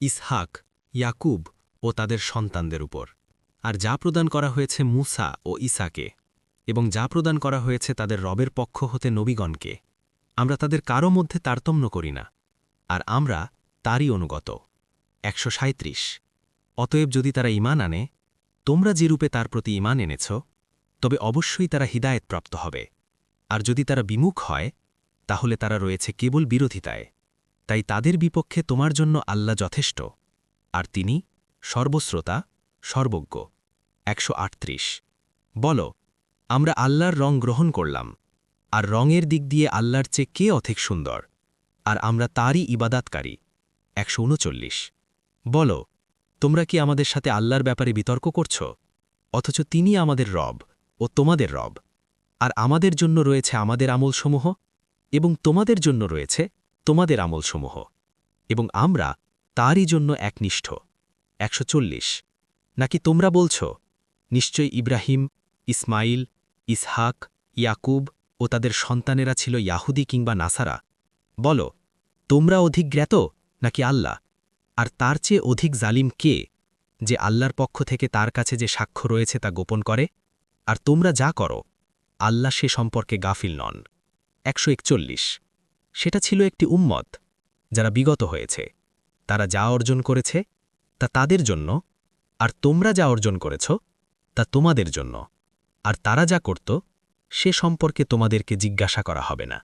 ইসহাক, ইয়াকুব ও তাদের সন্তানদের উপর, আর যা প্রদান করা হয়েছে মূসা ও ঈসাকে, এবং যা প্রদান করা হয়েছে তাদের রবের পক্ষ হতে নবীগণকে, আমরা তাদের কারো মধ্যে তারতম্য করি না, আর আমরা তারই অনুগত। ১৩৭। অতএব যদি তারা ঈমান আনে, তোমরা যেরূপে তার প্রতি ঈমান এনেছ, তবে অবশ্যই তারা হিদায়েতপ্রাপ্ত হবে, আর যদি তারা বিমুখ হয়, তাহলে তারা রয়েছে কেবল বিরোধিতায়। তাই তাদের বিপক্ষে তোমার জন্য আল্লাহ যথেষ্ট, আর তিনি সর্বশ্রোতা, সর্বজ্ঞ। ১৩৮। বল, আমরা আল্লাহর রং গ্রহণ করলাম, আর রঙের দিক দিয়ে আল্লাহর চেয়ে কে অধিক সুন্দর, আর আমরা তারই ইবাদাতকারী। ১৩৯। বল, তোমরা কি আমাদের সাথে আল্লাহর ব্যাপারে বিতর্ক করছ, অথচ তিনি আমাদের রব ও তোমাদের রব, আর আমাদের জন্য রয়েছে আমাদের আমলসমূহ, এবং তোমাদের জন্য রয়েছে তোমাদের আমলসমূহ, এবং আমরা তারই জন্য একনিষ্ঠ। ১৪০। নাকি তোমরা বলছ, নিশ্চয় ইব্রাহিম, ইসমাইল, ইসহাক, ইয়াকুব ও তাদের সন্তানেরা ছিল ইয়াহুদি কিংবা নাসারা? বল, তোমরা অধিক জ্ঞাত নাকি আল্লাহ? আর তার চেয়ে অধিক জালিম কে, যে আল্লাহর পক্ষ থেকে তার কাছে যে সাক্ষ্য রয়েছে তা গোপন করে? আর তোমরা যা করো, আল্লাহ সে সম্পর্কে গাফিল নন। ১৪১। সেটা ছিল একটি উম্মত, যারা বিগত হয়েছে, তারা যা অর্জন করেছে তা তাদের জন্য, আর তোমরা যা অর্জন করেছ তা তোমাদের জন্য, আর তারা যা করত সে সম্পর্কে তোমাদেরকে জিজ্ঞাসা করা হবে না।